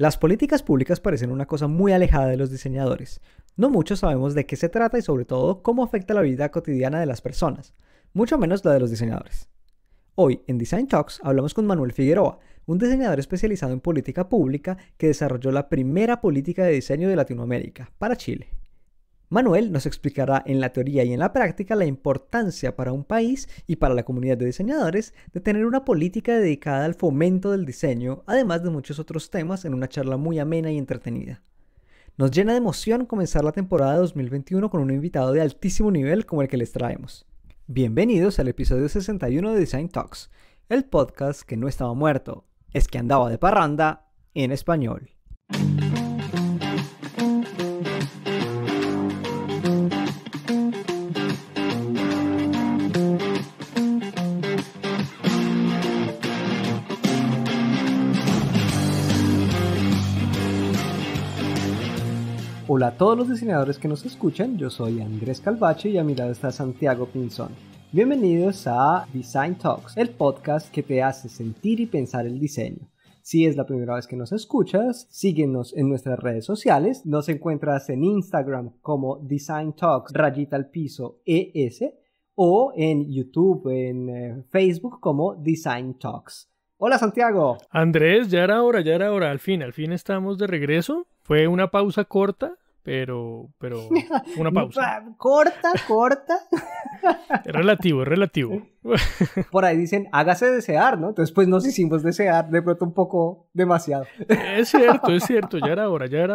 Las políticas públicas parecen una cosa muy alejada de los diseñadores. No muchos sabemos de qué se trata y sobre todo cómo afecta la vida cotidiana de las personas, mucho menos la de los diseñadores. Hoy, en Design Talks, hablamos con Manuel Figueroa, un diseñador especializado en política pública que desarrolló la primera política de diseño de Latinoamérica, para Chile. Manuel nos explicará en la teoría y en la práctica la importancia para un país y para la comunidad de diseñadores de tener una política dedicada al fomento del diseño, además de muchos otros temas en una charla muy amena y entretenida. Nos llena de emoción comenzar la temporada 2021 con un invitado de altísimo nivel como el que les traemos. Bienvenidos al episodio 61 de Design Talks, el podcast que no estaba muerto, es que andaba de parranda en español. Hola a todos los diseñadores que nos escuchan, yo soy Andrés Calvache y a mi lado está Santiago Pinzón. Bienvenidos a Design Talks, el podcast que te hace sentir y pensar el diseño. Si es la primera vez que nos escuchas, síguenos en nuestras redes sociales. Nos encuentras en Instagram como Design Talks _ES o en YouTube, en Facebook como Design Talks. Hola Santiago. Andrés, ya era hora, al fin estamos de regreso. Fue una pausa corta, pero una pausa. Corta. Es relativo. Por ahí dicen, hágase desear, ¿no? Entonces pues nos hicimos desear de pronto un poco demasiado. Es cierto, ya era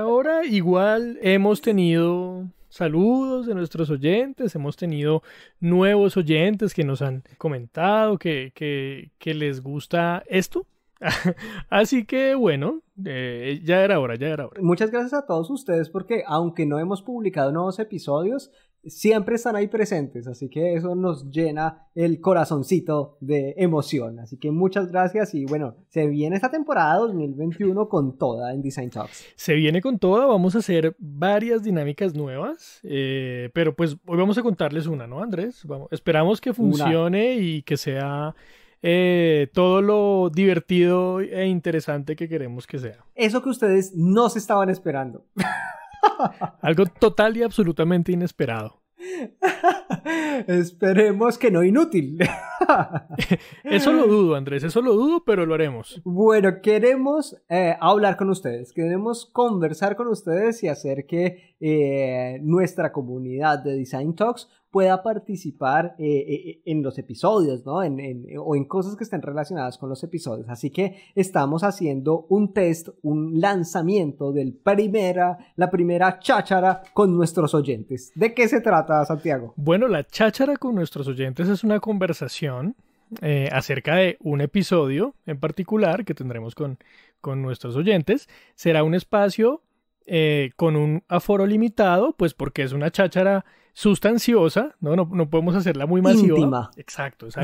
hora. Igual hemos tenido saludos de nuestros oyentes, hemos tenido nuevos oyentes que nos han comentado que les gusta esto. Así que bueno, ya era hora. Muchas gracias a todos ustedes porque aunque no hemos publicado nuevos episodios, siempre están ahí presentes, así que eso nos llena el corazoncito de emoción. Así que muchas gracias y bueno, se viene esta temporada 2021 con toda en Design Talks. Se viene con toda, vamos a hacer varias dinámicas nuevas, pero pues hoy vamos a contarles una, ¿no, Andrés? Esperamos que funcione y que sea todo lo divertido e interesante que queremos que sea. Eso que ustedes no se estaban esperando. Algo total y absolutamente inesperado. Esperemos que no inútil. Eso lo dudo, Andrés, pero lo haremos. Bueno, queremos hablar con ustedes, queremos conversar con ustedes y hacer que nuestra comunidad de Design Talks pueda participar en los episodios, ¿no? O en cosas que estén relacionadas con los episodios. Así que estamos haciendo un test, un lanzamiento de la primera cháchara con nuestros oyentes. ¿De qué se trata, Santiago? Bueno, la cháchara con nuestros oyentes es una conversación acerca de un episodio en particular que tendremos con nuestros oyentes. Será un espacio con un aforo limitado, pues porque es una cháchara sustanciosa, no podemos hacerla muy masiva. Íntima. Exacto, es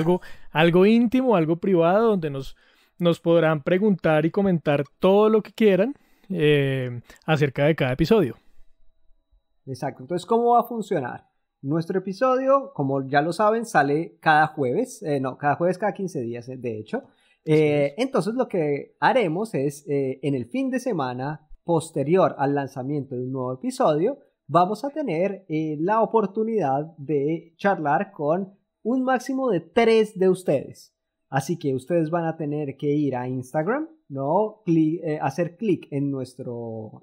algo íntimo, algo privado, donde nos podrán preguntar y comentar todo lo que quieran acerca de cada episodio. Exacto, entonces ¿cómo va a funcionar? Nuestro episodio, como ya lo saben, sale cada jueves, cada 15 días, de hecho. Entonces lo que haremos es, en el fin de semana posterior al lanzamiento de un nuevo episodio, vamos a tener la oportunidad de charlar con un máximo de 3 de ustedes. Así que ustedes van a tener que ir a Instagram, ¿no? Hacer clic en nuestro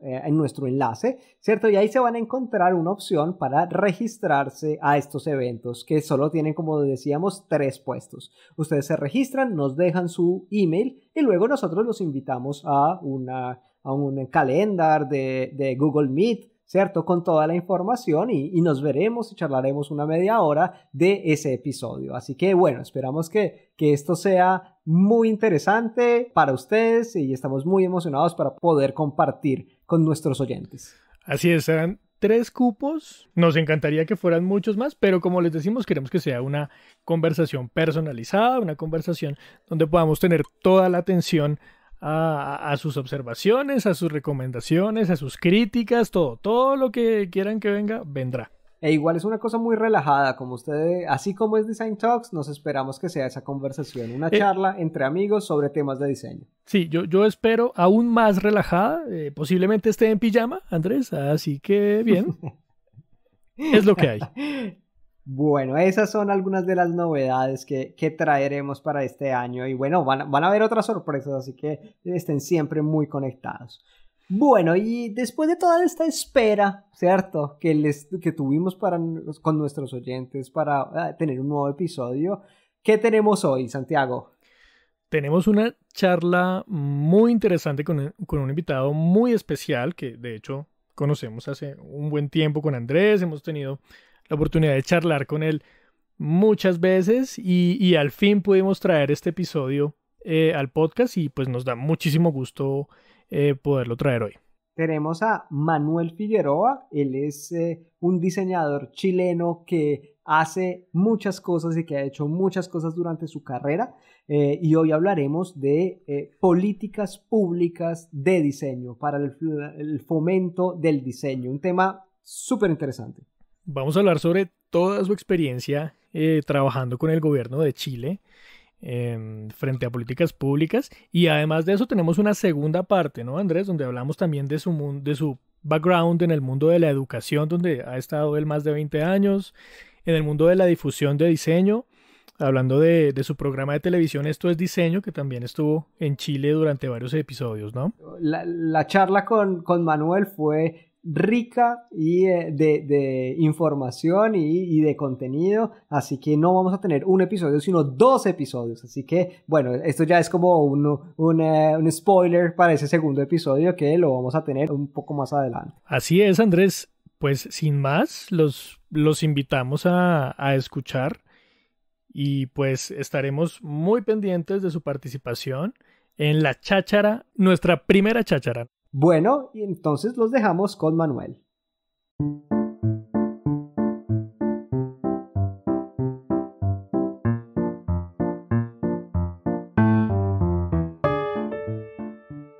enlace, ¿cierto? Y ahí se van a encontrar una opción para registrarse a estos eventos que solo tienen, como decíamos, 3 puestos. Ustedes se registran, nos dejan su email y luego nosotros los invitamos a un calendar de Google Meet, ¿cierto? Con toda la información y nos veremos y charlaremos una media hora de ese episodio. Así que bueno, esperamos que esto sea muy interesante para ustedes y estamos muy emocionados para poder compartir con nuestros oyentes. Así es, serán 3 cupos. Nos encantaría que fueran muchos más, pero como les decimos, queremos que sea una conversación personalizada, una conversación donde podamos tener toda la atención a sus observaciones, a sus recomendaciones, a sus críticas, todo lo que quieran que venga, vendrá. E igual es una cosa muy relajada, como usted, así como es Design Talks, nos esperamos que sea esa conversación, una charla entre amigos sobre temas de diseño. Sí, yo espero aún más relajada, posiblemente esté en pijama, Andrés, así que bien, es lo que hay. Bueno, esas son algunas de las novedades que traeremos para este año y bueno, van a haber otras sorpresas, así que estén siempre muy conectados. Bueno, y después de toda esta espera, ¿cierto? Que tuvimos con nuestros oyentes para tener un nuevo episodio, ¿qué tenemos hoy, Santiago? Tenemos una charla muy interesante con un invitado muy especial que de hecho conocemos hace un buen tiempo con Andrés, hemos tenido la oportunidad de charlar con él muchas veces y al fin pudimos traer este episodio al podcast y pues nos da muchísimo gusto poderlo traer hoy. Tenemos a Manuel Figueroa, él es un diseñador chileno que hace muchas cosas y que ha hecho muchas cosas durante su carrera y hoy hablaremos de políticas públicas de diseño para el fomento del diseño, un tema súper interesante. Vamos a hablar sobre toda su experiencia trabajando con el gobierno de Chile frente a políticas públicas y además de eso tenemos una segunda parte, ¿no, Andrés? Donde hablamos también de su background en el mundo de la educación, donde ha estado él más de 20 años, en el mundo de la difusión de diseño, hablando de su programa de televisión Esto es Diseño, que también estuvo en Chile durante varios episodios, ¿no? La charla con Manuel fue rica y de información y de contenido, así que no vamos a tener un episodio sino 2 episodios, así que bueno, esto ya es como un spoiler para ese segundo episodio que lo vamos a tener un poco más adelante. Así es, Andrés, pues sin más los invitamos a escuchar y pues estaremos muy pendientes de su participación en la cháchara, nuestra primera cháchara. Bueno, y entonces los dejamos con Manuel.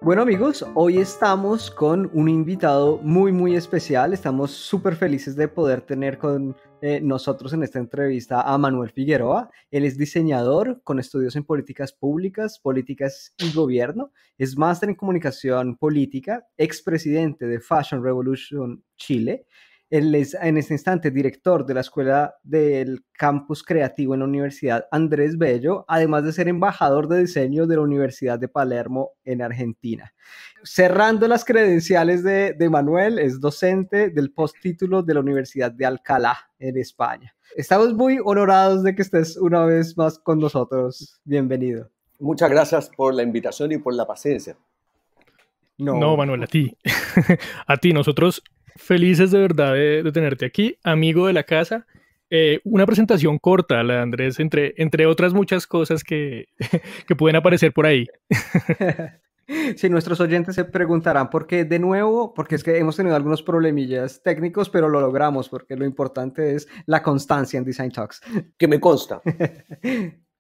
Bueno amigos, hoy estamos con un invitado muy especial, estamos súper felices de poder tener con nosotros en esta entrevista a Manuel Figueroa. Él es diseñador con estudios en políticas públicas, políticas y gobierno, es máster en comunicación política, expresidente de Fashion Revolution Chile. Él es en este instante director de la Escuela del Campus Creativo en la Universidad Andrés Bello, además de ser embajador de diseño de la Universidad de Palermo en Argentina. Cerrando las credenciales de Manuel, es docente del postítulo de la Universidad de Alcalá en España. Estamos muy honorados de que estés una vez más con nosotros. Bienvenido. Muchas gracias por la invitación y por la paciencia. No, Manuel, a ti. A ti, nosotros felices de verdad de tenerte aquí, amigo de la casa. Una presentación corta, la de Andrés, entre otras muchas cosas que pueden aparecer por ahí. Sí, nuestros oyentes se preguntarán por qué de nuevo, porque es que hemos tenido algunos problemillas técnicos, pero lo logramos, porque lo importante es la constancia en Design Talks. Que me consta.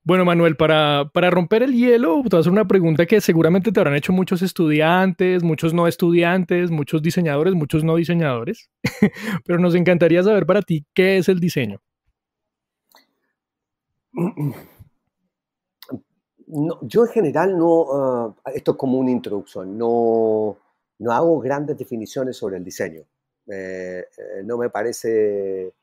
Bueno, Manuel, para romper el hielo, te voy a hacer una pregunta que seguramente te habrán hecho muchos estudiantes, muchos no estudiantes, muchos diseñadores, muchos no diseñadores, pero nos encantaría saber para ti qué es el diseño. No, yo en general no, esto es como una introducción, no hago grandes definiciones sobre el diseño. No me parece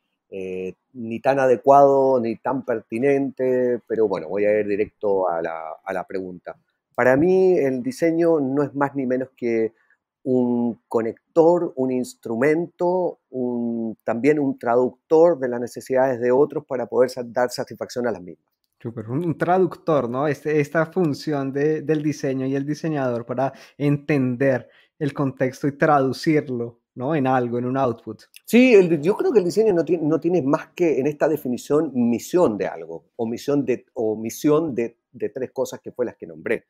ni tan adecuado ni tan pertinente, pero bueno, voy a ir directo a la pregunta. Para mí el diseño no es más ni menos que un conector, un instrumento, también un traductor de las necesidades de otros para poder dar satisfacción a las mismas. Super, un traductor, ¿no? Esta función del diseño y el diseñador para entender el contexto y traducirlo, ¿no? En algo, en un output. Sí, yo creo que el diseño no tiene más que en esta definición misión de algo o misión de 3 cosas que fue las que nombré.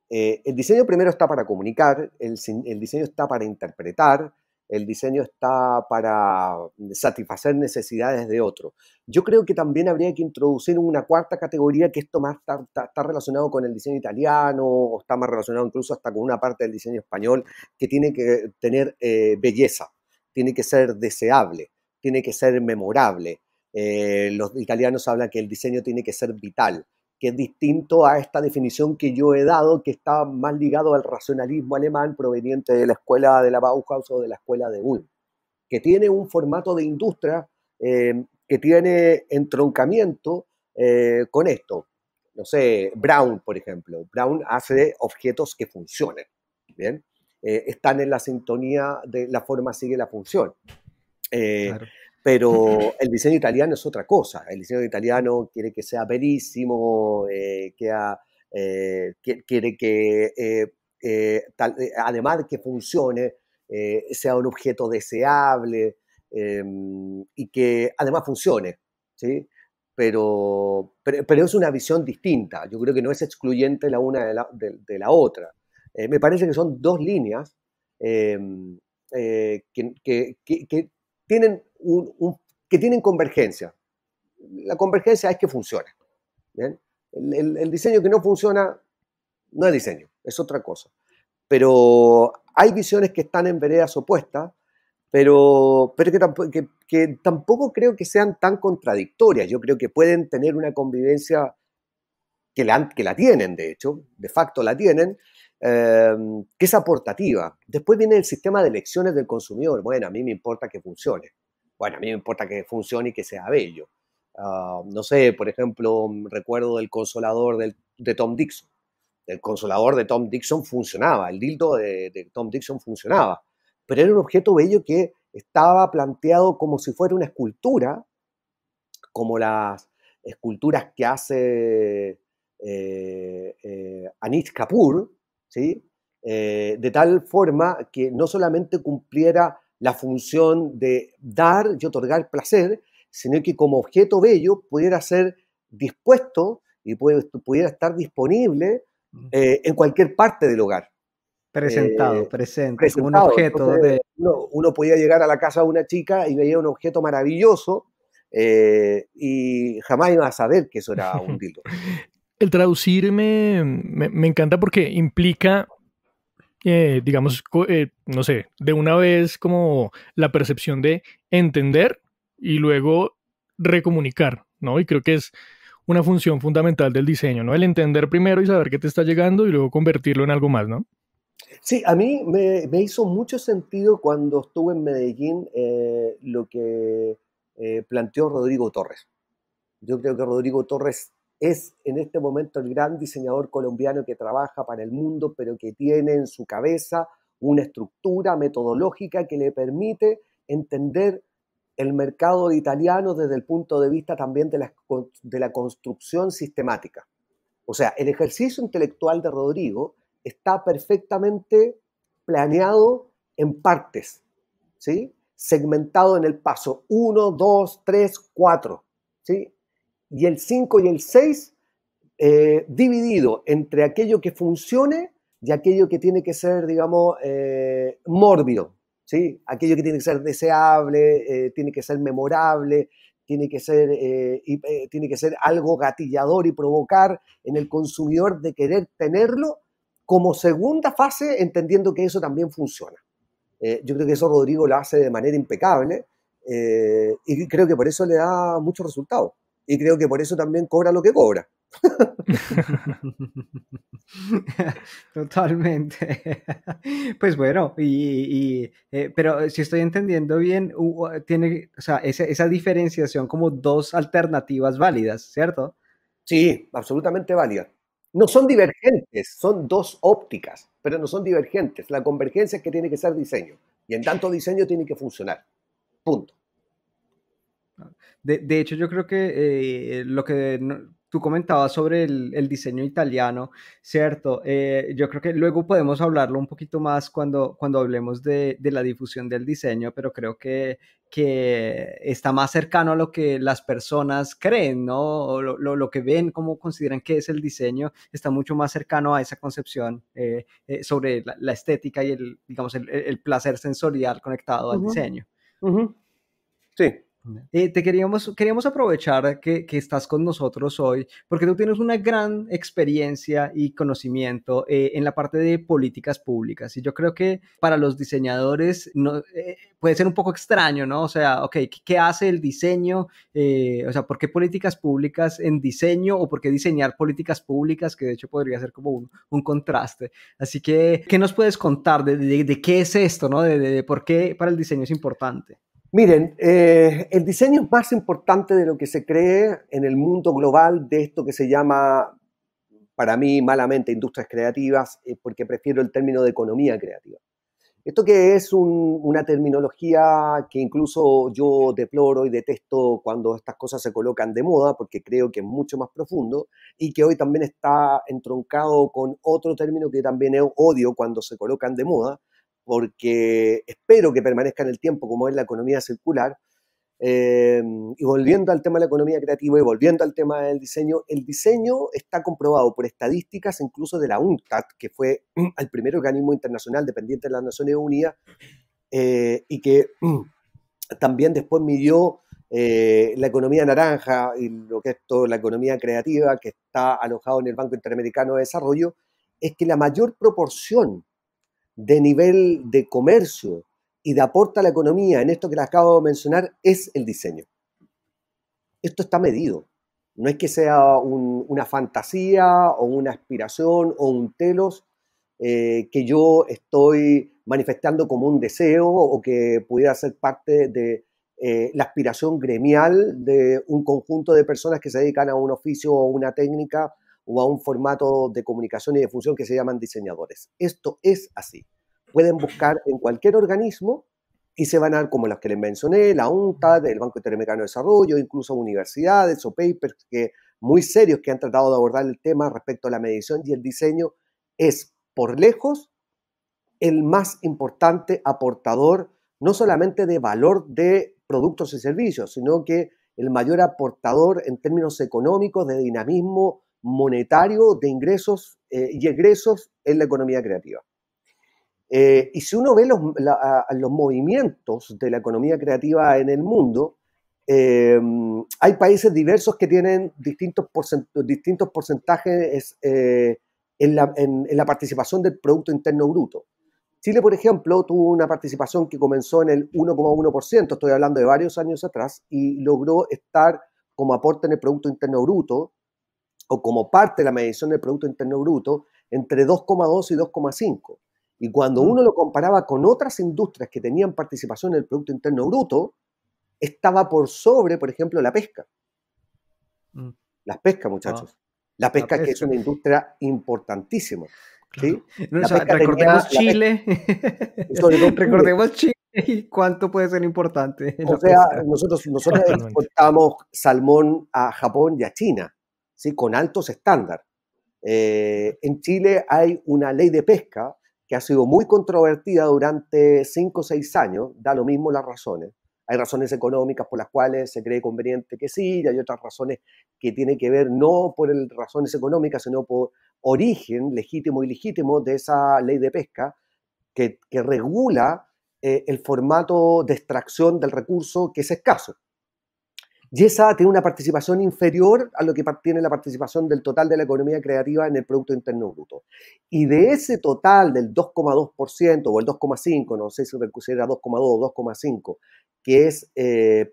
El diseño primero está para comunicar, el diseño está para interpretar, el diseño está para satisfacer necesidades de otro. Yo creo que también habría que introducir una cuarta categoría que esto más está relacionado con el diseño italiano o está más relacionado incluso hasta con una parte del diseño español que tiene que tener belleza, tiene que ser deseable, tiene que ser memorable. Los italianos hablan que el diseño tiene que ser vital, que es distinto a esta definición que yo he dado, que está más ligado al racionalismo alemán proveniente de la escuela de la Bauhaus o de la escuela de Ulm, que tiene un formato de industria que tiene entroncamiento con esto. No sé, Brown, por ejemplo. Brown hace objetos que funcionen, ¿bien? Están en la sintonía de la forma sigue la función. Claro. Pero el diseño italiano es otra cosa. El diseño italiano quiere que sea bellísimo, quiere que, además de que funcione, sea un objeto deseable y que además funcione, ¿sí? Pero es una visión distinta. Yo creo que no es excluyente la una de la otra. Me parece que son dos líneas que tienen que tienen convergencia. La convergencia es que funcione. ¿Bien? El diseño que no funciona no es diseño, es otra cosa. Pero hay visiones que están en veredas opuestas, pero que tampoco creo que sean tan contradictorias. Yo creo que pueden tener una convivencia que la tienen, de hecho, de facto la tienen, que es aportativa. Después viene el sistema de elecciones del consumidor. Bueno, a mí me importa que funcione. Bueno, a mí me importa que funcione y que sea bello. No sé, por ejemplo, recuerdo el consolador de Tom Dixon. El consolador de Tom Dixon funcionaba, el dildo de Tom Dixon funcionaba, pero era un objeto bello que estaba planteado como si fuera una escultura, como las esculturas que hace Anish Kapoor, ¿sí? De tal forma que no solamente cumpliera la función de dar y otorgar placer, sino que como objeto bello pudiera ser dispuesto y pudiera estar disponible en cualquier parte del hogar. Presentado, como un objeto. Entonces, uno podía llegar a la casa de una chica y veía un objeto maravilloso y jamás iba a saber que eso era un dildo. El traducir me encanta porque implica, digamos, no sé, de una vez como la percepción de entender y luego recomunicar, ¿no? Y creo que es una función fundamental del diseño, ¿no? El entender primero y saber qué te está llegando y luego convertirlo en algo más, ¿no? Sí, a mí me hizo mucho sentido cuando estuve en Medellín lo que planteó Rodrigo Torres. Yo creo que Rodrigo Torres es en este momento el gran diseñador colombiano que trabaja para el mundo, pero que tiene en su cabeza una estructura metodológica que le permite entender el mercado italiano desde el punto de vista también de la construcción sistemática. O sea, el ejercicio intelectual de Rodrigo está perfectamente planeado en partes, ¿sí? Segmentado en el paso 1, 2, 3, 4, ¿sí? Y el 5 y el 6 dividido entre aquello que funcione y aquello que tiene que ser, digamos, mórbido, ¿sí? Aquello que tiene que ser deseable, tiene que ser memorable, tiene que ser algo gatillador y provocar en el consumidor de querer tenerlo como segunda fase, entendiendo que eso también funciona. Yo creo que eso Rodrigo lo hace de manera impecable y creo que por eso le da muchos resultados. Y creo que por eso también cobra lo que cobra. Totalmente. Pues bueno, pero si estoy entendiendo bien, tiene, o sea, esa diferenciación como dos alternativas válidas, ¿cierto? Sí, absolutamente válida. No son divergentes, son dos ópticas, pero no son divergentes. La convergencia es que tiene que ser diseño. Y en tanto diseño tiene que funcionar. Punto. De hecho, yo creo que lo que tú comentabas sobre el diseño italiano, ¿cierto? Yo creo que luego podemos hablarlo un poquito más cuando hablemos de la difusión del diseño, pero creo que está más cercano a lo que las personas creen, ¿no? O lo que ven, cómo consideran que es el diseño, está mucho más cercano a esa concepción sobre la estética y digamos, el placer sensorial conectado al diseño. Sí. Queríamos aprovechar que estás con nosotros hoy, porque tú tienes una gran experiencia y conocimiento en la parte de políticas públicas. Y yo creo que para los diseñadores puede ser un poco extraño, ¿no? O sea, ok, ¿qué hace el diseño? O sea, ¿por qué políticas públicas en diseño o por qué diseñar políticas públicas? Que de hecho podría ser como un contraste. Así que, ¿qué nos puedes contar de qué es esto, ¿no? De por qué para el diseño es importante. Miren, el diseño es más importante de lo que se cree en el mundo global de esto que se llama, para mí, malamente, industrias creativas, porque prefiero el término de economía creativa. Esto que es una terminología que incluso yo deploro y detesto cuando estas cosas se colocan de moda, porque creo que es mucho más profundo y que hoy también está entroncado con otro término que también odio cuando se colocan de moda, porque espero que permanezca en el tiempo, como es la economía circular. Y volviendo al tema de la economía creativa y volviendo al tema del diseño, el diseño está comprobado por estadísticas incluso de la UNCTAD, que fue el primer organismo internacional dependiente de las Naciones Unidas, y que también después midió la economía naranja y lo que es toda la economía creativa que está alojado en el Banco Interamericano de Desarrollo, es que la mayor proporción de nivel de comercio y de aporte a la economía en esto que les acabo de mencionar es el diseño. Esto está medido. No es que sea una fantasía o una aspiración o un telos que yo estoy manifestando como un deseo o que pudiera ser parte de la aspiración gremial de un conjunto de personas que se dedican a un oficio o una técnica o a un formato de comunicación y de función que se llaman diseñadores. Esto es así. Pueden buscar en cualquier organismo y se van a dar como los que les mencioné, la UNCTAD, el Banco Interamericano de Desarrollo, incluso universidades o papers muy serios que han tratado de abordar el tema respecto a la medición, y el diseño es, por lejos, el más importante aportador, no solamente de valor de productos y servicios, sino que el mayor aportador en términos económicos, de dinamismo monetario, de ingresos y egresos en la economía creativa. Y si uno ve los movimientos de la economía creativa en el mundo, hay países diversos que tienen distintos porcentajes en la participación del Producto Interno Bruto. Chile, por ejemplo, tuvo una participación que comenzó en el 1,1%, estoy hablando de varios años atrás, y logró estar como aporte en el Producto Interno Bruto, o como parte de la medición del Producto Interno Bruto, entre 2,2 y 2,5. Y cuando uno lo comparaba con otras industrias que tenían participación en el Producto Interno Bruto, estaba por sobre, por ejemplo, la pesca. Las pescas, muchachos. La pesca, que es una industria importantísima. Claro. ¿Sí? No, recordemos Chile. Recordemos Chile y cuánto puede ser importante. O sea, nosotros exportamos salmón a Japón y a China, ¿sí? Con altos estándares. En Chile hay una ley de pesca que ha sido muy controvertida durante 5 o 6 años, da lo mismo las razones. Hay razones económicas por las cuales se cree conveniente que sí, y hay otras razones que tienen que ver no por razones económicas, sino por origen legítimo y ilegítimo de esa ley de pesca que regula el formato de extracción del recurso que es escaso. Y esa tiene una participación inferior a lo que tiene la participación del total de la economía creativa en el Producto Interno Bruto. Y de ese total del 2,2% o el 2,5%, no sé si era 2,2 o 2,5%, que es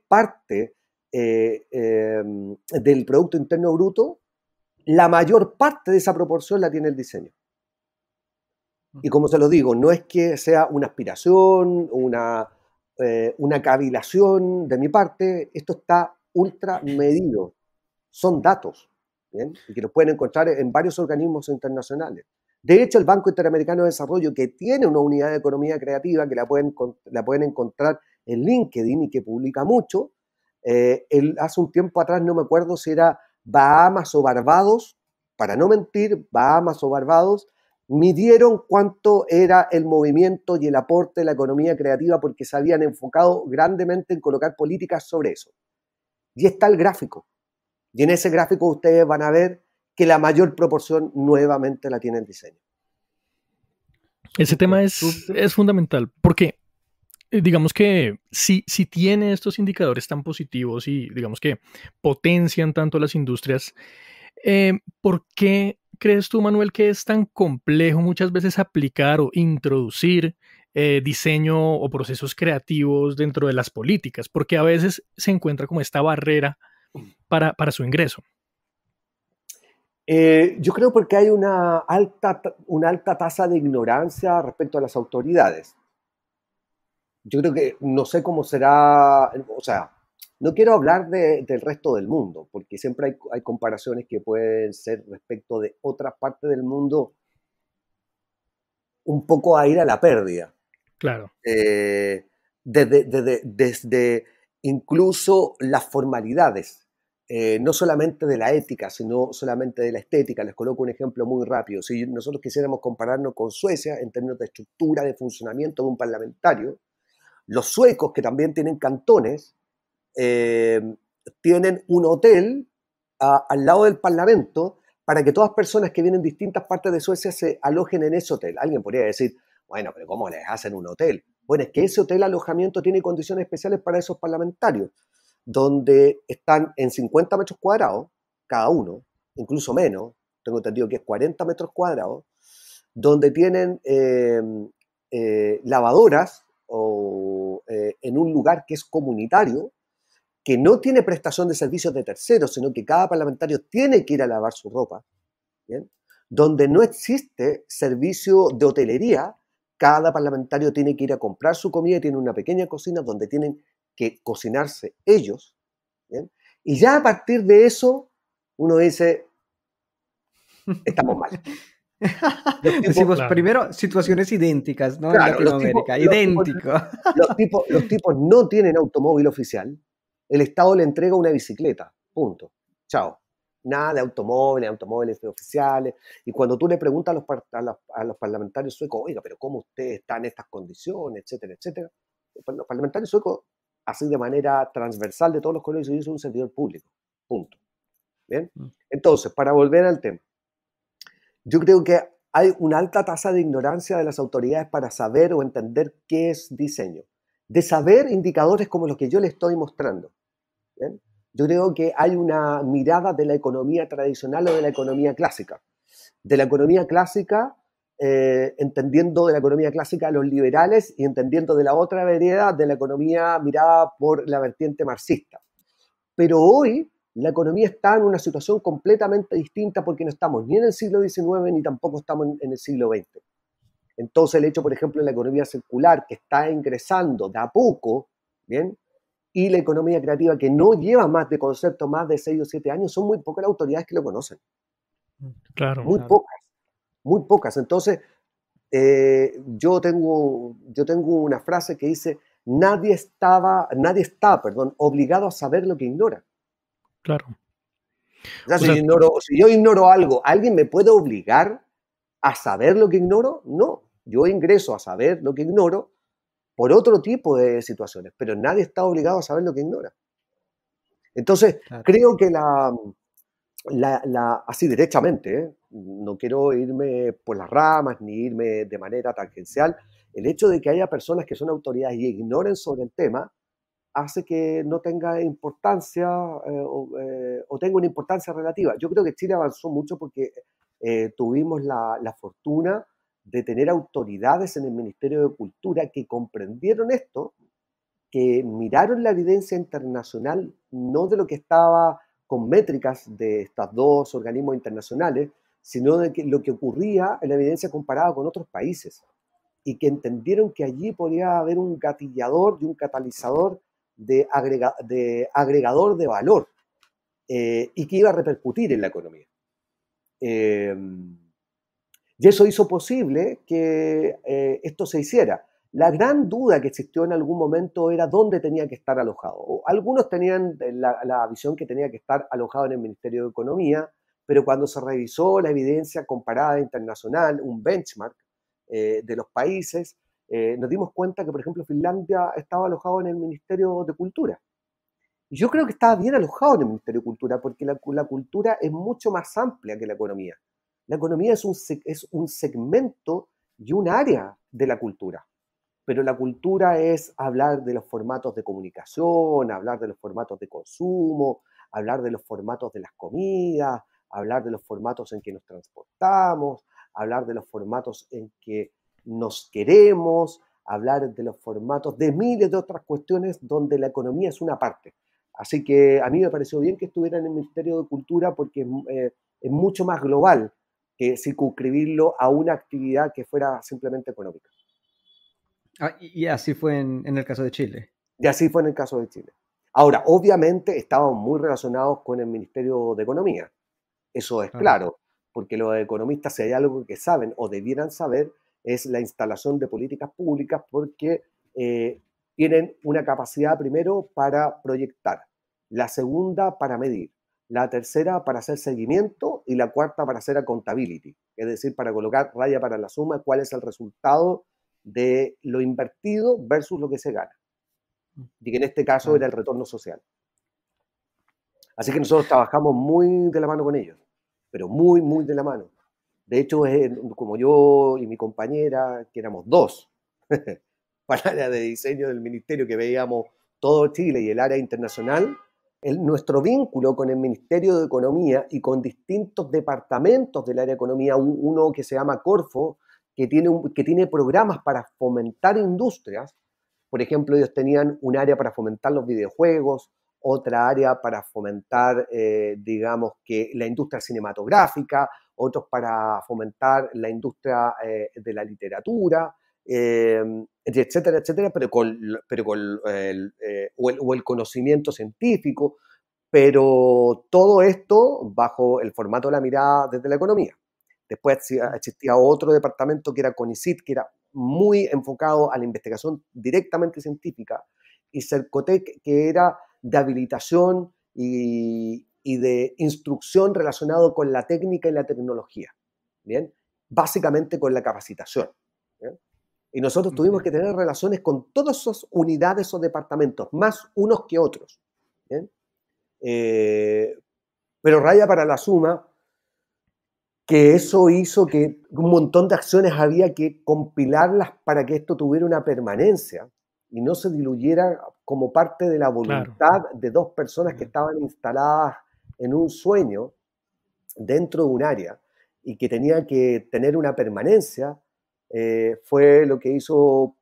parte del Producto Interno Bruto, la mayor parte de esa proporción la tiene el diseño. Y como se lo digo, no es que sea una aspiración, una cavilación de mi parte, esto está ultra medido, son datos, ¿bien? Y que los pueden encontrar en varios organismos internacionales. De hecho, el Banco Interamericano de Desarrollo, que tiene una unidad de economía creativa que la pueden encontrar en LinkedIn y que publica mucho, hace un tiempo atrás, no me acuerdo si era Bahamas o Barbados, para no mentir, Bahamas o Barbados, midieron cuánto era el movimiento y el aporte de la economía creativa porque se habían enfocado grandemente en colocar políticas sobre eso. Y está el gráfico. Y en ese gráfico ustedes van a ver que la mayor proporción nuevamente la tiene el diseño. Ese tema es fundamental porque digamos que si tiene estos indicadores tan positivos y digamos que potencian tanto las industrias, ¿por qué crees tú, Manuel, que es tan complejo muchas veces aplicar o introducir diseño o procesos creativos dentro de las políticas? Porque a veces se encuentra como esta barrera para su ingreso. Yo creo porque hay una alta tasa de ignorancia respecto a las autoridades. Yo creo que no sé cómo será, o sea, no quiero hablar del resto del mundo, porque siempre hay comparaciones que pueden ser respecto de otras partes del mundo un poco a ir a la pérdida. Claro. Desde incluso las formalidades, no solamente de la ética, sino solamente de la estética. Les coloco un ejemplo muy rápido. Si nosotros quisiéramos compararnos con Suecia en términos de estructura de funcionamiento de un parlamentario, los suecos, que también tienen cantones, tienen un hotel al lado del Parlamento para que todas personas que vienen de distintas partes de Suecia se alojen en ese hotel. Alguien podría decir, bueno, pero ¿cómo les hacen un hotel? Bueno, es que ese hotel alojamiento tiene condiciones especiales para esos parlamentarios, donde están en 50 metros cuadrados cada uno, incluso menos, tengo entendido que es 40 metros cuadrados, donde tienen lavadoras o en un lugar que es comunitario, que no tiene prestación de servicios de terceros, sino que cada parlamentario tiene que ir a lavar su ropa, ¿bien? Donde no existe servicio de hotelería, cada parlamentario tiene que ir a comprar su comida y tiene una pequeña cocina donde tienen que cocinarse ellos, ¿bien? Y ya a partir de eso uno dice, estamos mal. Decimos primero situaciones idénticas, ¿no? Claro, En Latinoamérica, idéntico. Los tipos no tienen automóvil oficial, el Estado le entrega una bicicleta, punto, chao. Nada de automóviles oficiales. Y cuando tú le preguntas a los parlamentarios suecos, oiga, pero ¿cómo usted está en estas condiciones, etcétera, etcétera? Los parlamentarios suecos, así de manera transversal de todos los colegios, yo soy un servidor público, punto. ¿Bien? Entonces, para volver al tema, yo creo que hay una alta tasa de ignorancia de las autoridades para saber o entender qué es diseño. De saber indicadores como los que yo le estoy mostrando. ¿Bien? Yo creo que hay una mirada de la economía tradicional o de la economía clásica. De la economía clásica, entendiendo de la economía clásica a los liberales y entendiendo de la otra vereda de la economía mirada por la vertiente marxista. Pero hoy la economía está en una situación completamente distinta porque no estamos ni en el siglo XIX ni tampoco estamos en el siglo XX. Entonces el hecho, por ejemplo, de la economía circular que está ingresando de a poco, ¿bien? Y la economía creativa que no lleva más de concepto más de 6 o 7 años, son muy pocas las autoridades que lo conocen. Claro. Muy pocas, muy pocas. Entonces, yo tengo una frase que dice, nadie está, obligado a saber lo que ignora. Claro. O sea, si yo ignoro algo, ¿alguien me puede obligar a saber lo que ignoro? No, yo ingreso a saber lo que ignoro por otro tipo de situaciones, pero nadie está obligado a saber lo que ignora. Entonces, claro, creo que así derechamente, no quiero irme por las ramas ni irme de manera tangencial, el hecho de que haya personas que son autoridades y ignoren sobre el tema hace que no tenga importancia o tenga una importancia relativa. Yo creo que Chile avanzó mucho porque tuvimos la fortuna de tener autoridades en el Ministerio de Cultura que comprendieron esto, que miraron la evidencia internacional, no de lo que estaba con métricas de estos dos organismos internacionales, sino de lo que ocurría en la evidencia comparada con otros países, y que entendieron que allí podía haber un gatillador y un catalizador de agregador de valor y que iba a repercutir en la economía. Y eso hizo posible que esto se hiciera. La gran duda que existió en algún momento era dónde tenía que estar alojado. Algunos tenían la visión que tenía que estar alojado en el Ministerio de Economía, pero cuando se revisó la evidencia comparada internacional, un benchmark de los países, nos dimos cuenta que, por ejemplo, Finlandia estaba alojado en el Ministerio de Cultura. Y yo creo que estaba bien alojado en el Ministerio de Cultura, porque la cultura es mucho más amplia que la economía. La economía es un segmento y un área de la cultura. pero la cultura es hablar de los formatos de comunicación, hablar de los formatos de consumo, hablar de los formatos de las comidas, hablar de los formatos en que nos transportamos, hablar de los formatos en que nos queremos, hablar de los formatos de miles de otras cuestiones donde la economía es una parte. Así que a mí me pareció bien que estuviera en el Ministerio de Cultura porque es mucho más global que circunscribirlo a una actividad que fuera simplemente económica. Y así fue en el caso de Chile. Y así fue en el caso de Chile. Ahora, obviamente estaban muy relacionados con el Ministerio de Economía. Eso es claro, porque los economistas, si hay algo que saben o debieran saber, es la instalación de políticas públicas porque tienen una capacidad primero para proyectar, la segunda para medir, la tercera para hacer seguimiento y la cuarta para hacer accountability, es decir, para colocar raya para la suma, cuál es el resultado de lo invertido versus lo que se gana. Y que en este caso era el retorno social. Así que nosotros trabajamos muy de la mano con ellos, pero muy, muy de la mano. De hecho, como yo y mi compañera, que éramos dos, para el área de diseño del ministerio, que veíamos todo Chile y el área internacional, nuestro vínculo con el Ministerio de Economía y con distintos departamentos del área de economía, uno que se llama Corfo, que tiene programas para fomentar industrias. Por ejemplo, ellos tenían un área para fomentar los videojuegos, otra área para fomentar, digamos, que la industria cinematográfica, otros para fomentar la industria de la literatura, etcétera, etcétera, o el conocimiento científico, pero todo esto bajo el formato de la mirada desde la economía. Después existía otro departamento que era CONICYT, que era muy enfocado a la investigación directamente científica, y Cercotec, que era de habilitación y de instrucción relacionado con la técnica y la tecnología, ¿bien? Básicamente con la capacitación, ¿bien? Y nosotros tuvimos que tener relaciones con todas esas unidades o departamentos, más unos que otros, ¿bien? Pero raya para la suma que eso hizo que un montón de acciones había que compilarlas para que esto tuviera una permanencia y no se diluyera como parte de la voluntad de dos personas que estaban instaladas en un sueño dentro de un área y que tenía que tener una permanencia. Fue lo que hizo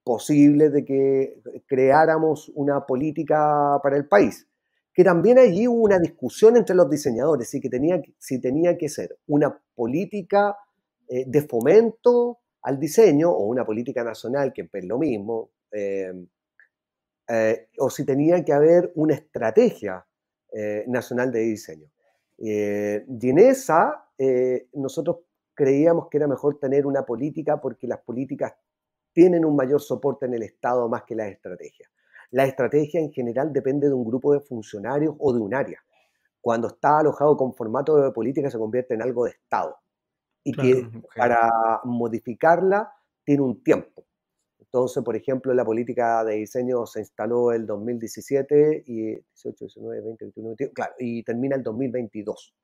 posible de que creáramos una política para el país. Que también allí hubo una discusión entre los diseñadores, si tenía que ser una política de fomento al diseño o una política nacional, que es lo mismo, o si tenía que haber una estrategia nacional de diseño. Y en esa, nosotros creíamos que era mejor tener una política porque las políticas tienen un mayor soporte en el Estado más que las estrategias. La estrategia en general depende de un grupo de funcionarios o de un área. Cuando está alojado con formato de política se convierte en algo de Estado y que para modificarla tiene un tiempo. Entonces, por ejemplo, la política de diseño se instaló el 2017 y 18, 19, 20, 21, 22, claro, y termina el 2022.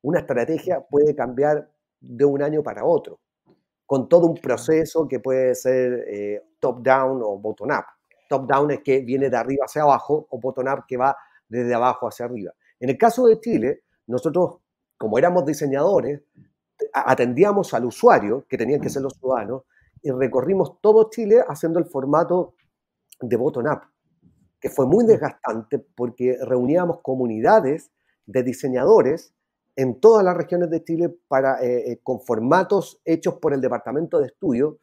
Una estrategia puede cambiar de un año para otro, con todo un proceso que puede ser top-down o bottom-up. Top-down es que viene de arriba hacia abajo, o bottom-up que va desde abajo hacia arriba. En el caso de Chile, nosotros, como éramos diseñadores, atendíamos al usuario, que tenían que ser los ciudadanos, y recorrimos todo Chile haciendo el formato de bottom-up, que fue muy desgastante porque reuníamos comunidades de diseñadores en todas las regiones de Chile con formatos hechos por el Departamento de Estudio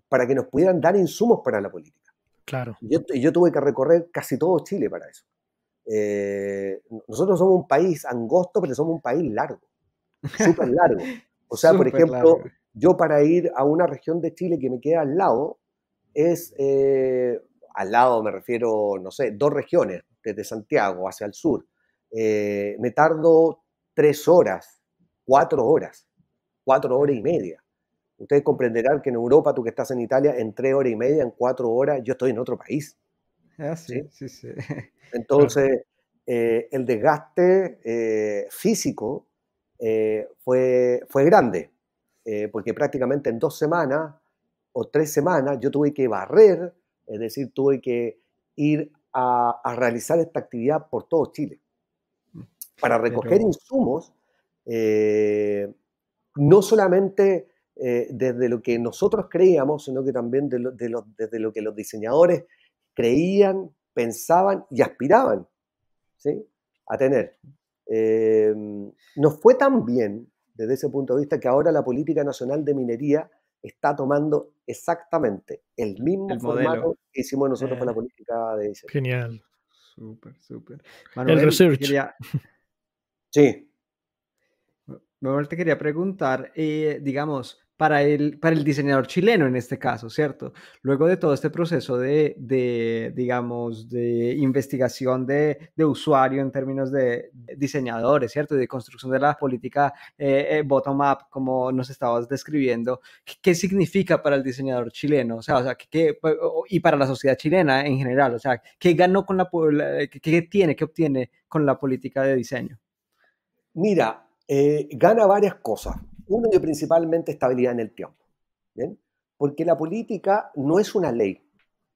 para que nos pudieran dar insumos para la política. Claro. Yo tuve que recorrer casi todo Chile para eso. Nosotros somos un país angosto, pero somos un país largo, súper largo. O sea, por ejemplo, yo para ir a una región de Chile que me queda al lado, al lado me refiero, no sé, 2 regiones, desde Santiago hacia el sur, me tardo 3 horas, 4 horas, 4 horas y media. Ustedes comprenderán que en Europa, tú que estás en Italia, en 3 horas y media, en 4 horas, yo estoy en otro país. Sí. Entonces, el desgaste físico fue grande, porque prácticamente en 2 semanas o 3 semanas yo tuve que barrer, es decir, tuve que ir a realizar esta actividad por todo Chile para recoger Pero, insumos, no solamente desde lo que nosotros creíamos, sino que también desde lo que los diseñadores creían, pensaban y aspiraban, ¿sí?, a tener. Nos fue tan bien desde ese punto de vista que ahora la Política Nacional de Minería está tomando exactamente el mismo el modelo. formato que hicimos nosotros con la política de diseño. Genial. Súper, súper. El Manuel, research. Sí. Manuel, te quería preguntar, digamos, para el diseñador chileno en este caso, ¿cierto? Luego de todo este proceso digamos, de investigación de usuario en términos de diseñadores, ¿cierto? De construcción de la política bottom-up, como nos estabas describiendo, ¿qué significa para el diseñador chileno? O sea, y para la sociedad chilena en general, o sea, ¿qué ganó con qué obtiene con la política de diseño? Mira, gana varias cosas. Uno, y principalmente estabilidad en el tiempo. ¿Bien? Porque la política no es una ley.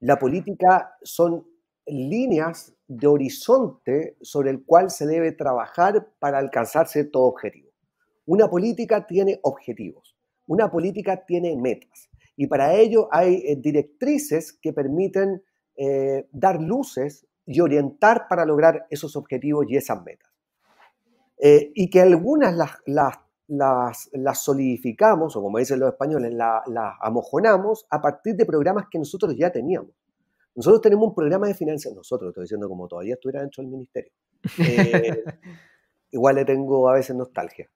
La política son líneas de horizonte sobre el cual se debe trabajar para alcanzar ciertos objetivos. Una política tiene objetivos, una política tiene metas, y para ello hay directrices que permiten dar luces y orientar para lograr esos objetivos y esas metas. Y que algunas las solidificamos, o como dicen los españoles, las amojonamos a partir de programas que nosotros ya teníamos. Nosotros tenemos un programa de financiación, nosotros, estoy diciendo como todavía estuviera dentro del ministerio. Igual le tengo a veces nostalgia,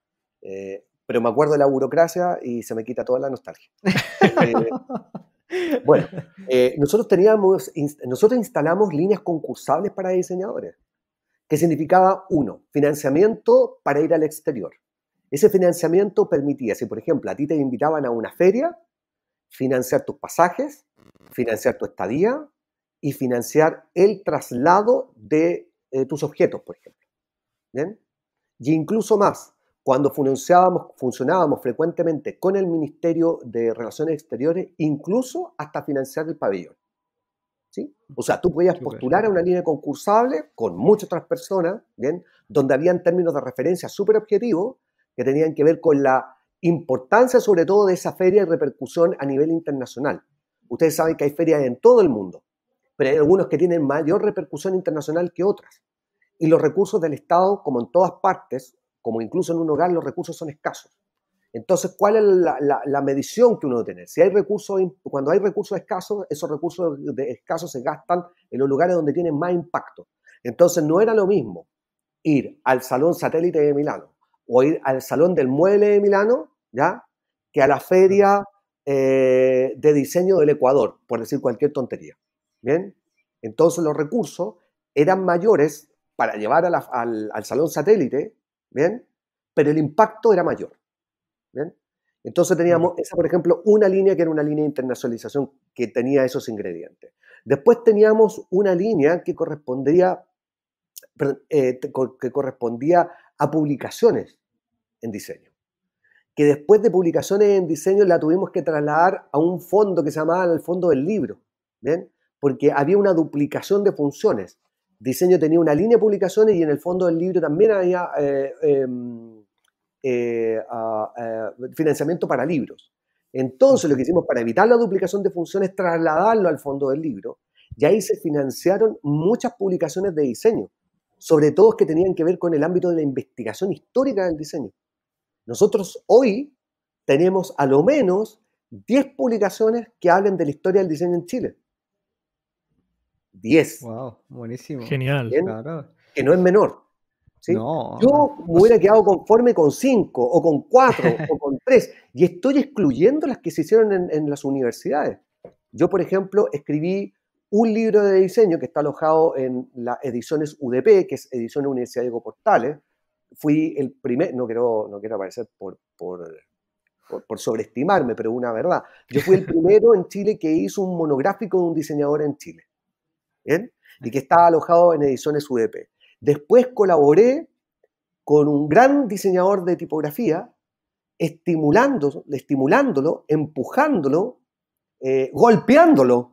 pero me acuerdo de la burocracia y se me quita toda la nostalgia. Bueno, nosotros instalamos líneas concursables para diseñadores, que significaba, uno, financiamiento para ir al exterior. Ese financiamiento permitía, si por ejemplo a ti te invitaban a una feria, financiar tus pasajes, financiar tu estadía y financiar el traslado de tus objetos, por ejemplo. ¿Bien? Y incluso más, cuando funcionábamos frecuentemente con el Ministerio de Relaciones Exteriores, incluso hasta financiar el pabellón. ¿Sí? O sea, tú podías postular a una línea concursable con muchas otras personas, ¿bien?, donde habían términos de referencia súper objetivos que tenían que ver con la importancia sobre todo de esa feria y repercusión a nivel internacional. Ustedes saben que hay ferias en todo el mundo, pero hay algunos que tienen mayor repercusión internacional que otras. Y los recursos del Estado, como en todas partes, como incluso en un hogar, los recursos son escasos. Entonces, ¿cuál es la medición que uno debe tener? Si hay recursos, cuando hay recursos escasos, esos recursos escasos se gastan en los lugares donde tienen más impacto. Entonces, no era lo mismo ir al Salón Satélite de Milano o ir al Salón del Mueble de Milano, ¿ya?, que a la feria de diseño del Ecuador, por decir cualquier tontería. ¿Bien? Entonces, los recursos eran mayores para llevar al Salón Satélite, ¿bien?, pero el impacto era mayor. ¿Bien? Entonces teníamos esa, por ejemplo, una línea que era una línea de internacionalización que tenía esos ingredientes. Después teníamos una línea que correspondía a publicaciones en diseño, que después de publicaciones en diseño la tuvimos que trasladar a un fondo que se llamaba el Fondo del Libro, ¿bien?, porque había una duplicación de funciones. Diseño tenía una línea de publicaciones y en el Fondo del Libro también había financiamiento para libros. Entonces lo que hicimos para evitar la duplicación de funciones es trasladarlo al Fondo del Libro, y ahí se financiaron muchas publicaciones de diseño, sobre todo que tenían que ver con el ámbito de la investigación histórica del diseño. Nosotros hoy tenemos a lo menos 10 publicaciones que hablen de la historia del diseño en Chile. 10. Wow, buenísimo. Genial. Claro. Que no es menor. ¿Sí? No. Yo me hubiera quedado conforme con 5 o con 4 o con 3, y estoy excluyendo las que se hicieron en las universidades. Yo, por ejemplo, escribí un libro de diseño que está alojado en las ediciones UDP, que es Ediciones Universidad Diego Portales. Fui el primer, no quiero aparecer por sobreestimarme, pero una verdad. Yo fui el primero en Chile que hizo un monográfico de un diseñador en Chile. ¿Bien? Y que estaba alojado en Ediciones UDP. Después colaboré con un gran diseñador de tipografía, estimulándolo, empujándolo golpeándolo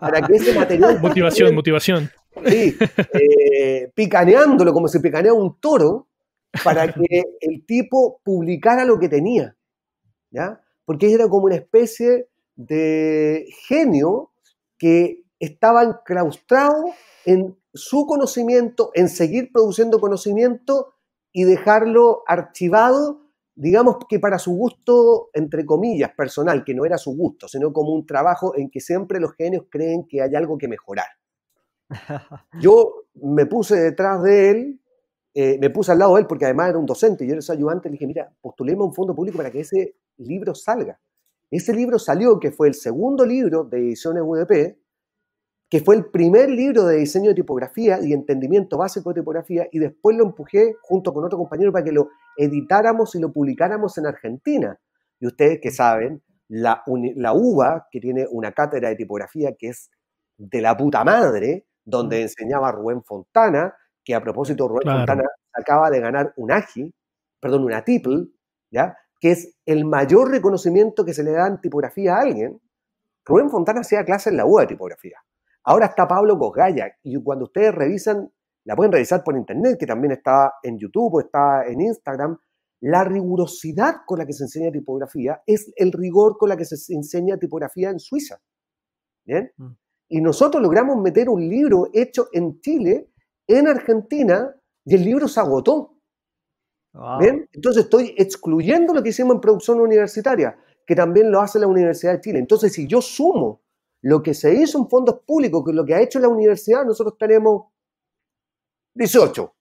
para que ese material... Motivación. Sí, picaneándolo como se picanea un toro para que el tipo publicara lo que tenía, ¿ya? Porque era como una especie de genio que estaba enclaustrado en su conocimiento, en seguir produciendo conocimiento y dejarlo archivado, digamos que para su gusto, entre comillas, personal, que no era su gusto, sino como un trabajo en que siempre los genios creen que hay algo que mejorar. Yo me puse detrás de él, me puse al lado de él porque además era un docente y yo era su ayudante, le dije, mira, postulemos a un fondo público para que ese libro salga. Ese libro salió, que fue el segundo libro de Ediciones UDP, que fue el primer libro de diseño de tipografía y entendimiento básico de tipografía, y después lo empujé junto con otro compañero para que lo editáramos y lo publicáramos en Argentina. Y ustedes que saben, la UBA, que tiene una cátedra de tipografía que es de la puta madre, donde enseñaba Rubén Fontana, que a propósito Rubén Fontana acaba de ganar un una TIPL, ¿ya? Que es el mayor reconocimiento que se le da en tipografía a alguien. Rubén Fontana hacía clases en la UBA de tipografía. Ahora está Pablo Cosgaya, y cuando ustedes revisan, la pueden revisar por internet, que también está en YouTube o está en Instagram, la rigurosidad con la que se enseña tipografía es el rigor con la que se enseña tipografía en Suiza. ¿Bien? Y nosotros logramos meter un libro hecho en Chile, en Argentina, y el libro se agotó. Wow. ¿Bien? Entonces estoy excluyendo lo que hicimos en producción universitaria, que también lo hace la Universidad de Chile. Entonces, si yo sumo lo que se hizo en fondos públicos con lo que ha hecho la universidad, nosotros tenemos 18.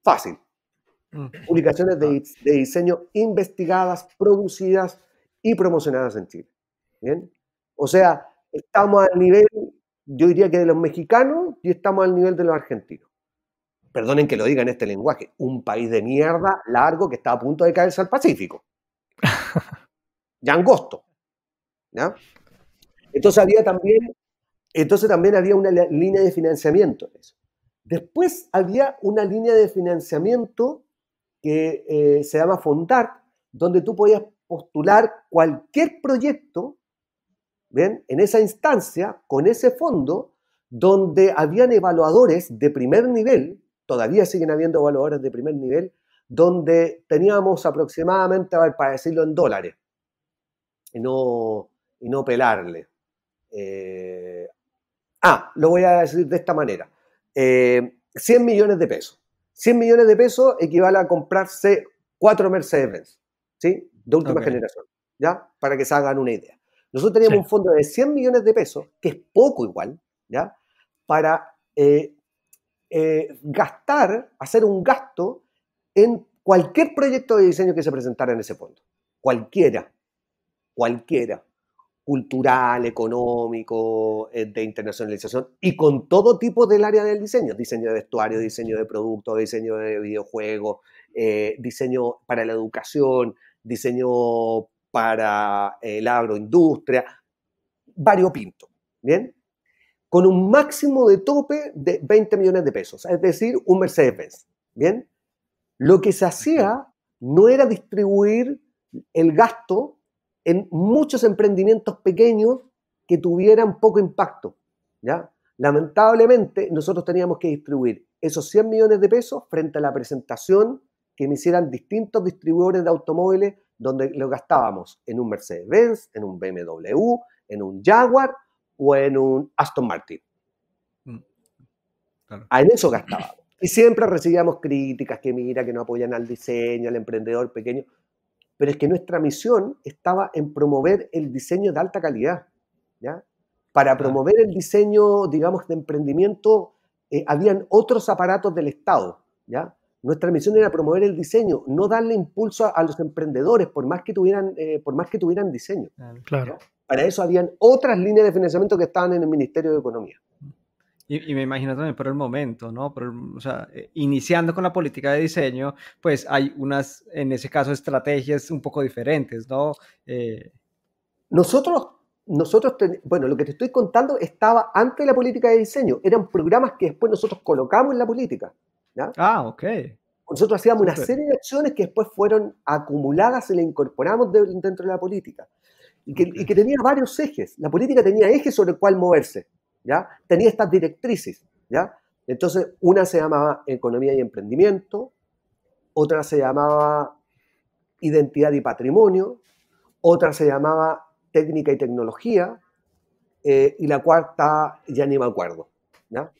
Fácil. Publicaciones de diseño investigadas, producidas y promocionadas en Chile. ¿Bien? O sea, estamos al nivel, yo diría que de los mexicanos, y estamos al nivel de los argentinos. Perdonen que lo diga en este lenguaje, un país de mierda largo que está a punto de caerse al Pacífico. Ya angosto. ¿Ya? Entonces también había una línea de financiamiento. Después había una línea de financiamiento que se llama Fondart, donde tú podías postular cualquier proyecto, ¿bien? En esa instancia, con ese fondo, donde habían evaluadores de primer nivel, todavía siguen habiendo evaluadores de primer nivel, donde teníamos aproximadamente, a ver, para decirlo en dólares, y no pelarle. Lo voy a decir de esta manera. 100 millones de pesos. 100 millones de pesos equivale a comprarse 4 Mercedes-Benz, ¿sí? De última generación, ¿ya? Para que se hagan una idea. Nosotros teníamos un fondo de 100 millones de pesos, que es poco igual, ¿ya? Para hacer un gasto en cualquier proyecto de diseño que se presentara en ese fondo. Cualquiera. Cultural, económico, de internacionalización, y con todo tipo del área del diseño de vestuario, diseño de productos, diseño de videojuegos, diseño para la educación, diseño para la agroindustria, variopinto, ¿bien? Con un máximo de tope de 20 millones de pesos, es decir, un Mercedes-Benz, ¿bien? Lo que se hacía no era distribuir el gasto en muchos emprendimientos pequeños que tuvieran poco impacto, ¿ya? Lamentablemente, nosotros teníamos que distribuir esos 100 millones de pesos frente a la presentación que me hicieran distintos distribuidores de automóviles, donde lo gastábamos en un Mercedes-Benz, en un BMW, en un Jaguar o en un Aston Martin. Claro. En eso gastábamos. Y siempre recibíamos críticas, que mira, que no apoyan al diseño, al emprendedor pequeño. Pero es que nuestra misión estaba en promover el diseño de alta calidad, ¿ya? Para promover el diseño, digamos, de emprendimiento, habían otros aparatos del Estado, ¿ya? Nuestra misión era promover el diseño, no darle impulso a los emprendedores, por más que tuvieran diseño. Claro. ¿Ya? Para eso habían otras líneas de financiamiento que estaban en el Ministerio de Economía. Y me imagino también por el momento, ¿no? O sea, iniciando con la política de diseño, pues hay unas, en ese caso, estrategias un poco diferentes, ¿no? Nosotros, bueno, lo que te estoy contando estaba antes de la política de diseño. Eran programas que después nosotros colocamos en la política, ¿ya? Ok. Nosotros hacíamos una serie de acciones que después fueron acumuladas y las incorporamos dentro de la política. y que tenía varios ejes. La política tenía ejes sobre el cual moverse, ¿ya? Tenía estas directrices, ¿ya? Entonces, una se llamaba economía y emprendimiento, otra se llamaba identidad y patrimonio, otra se llamaba técnica y tecnología, y la cuarta ya ni me acuerdo, ¿ya?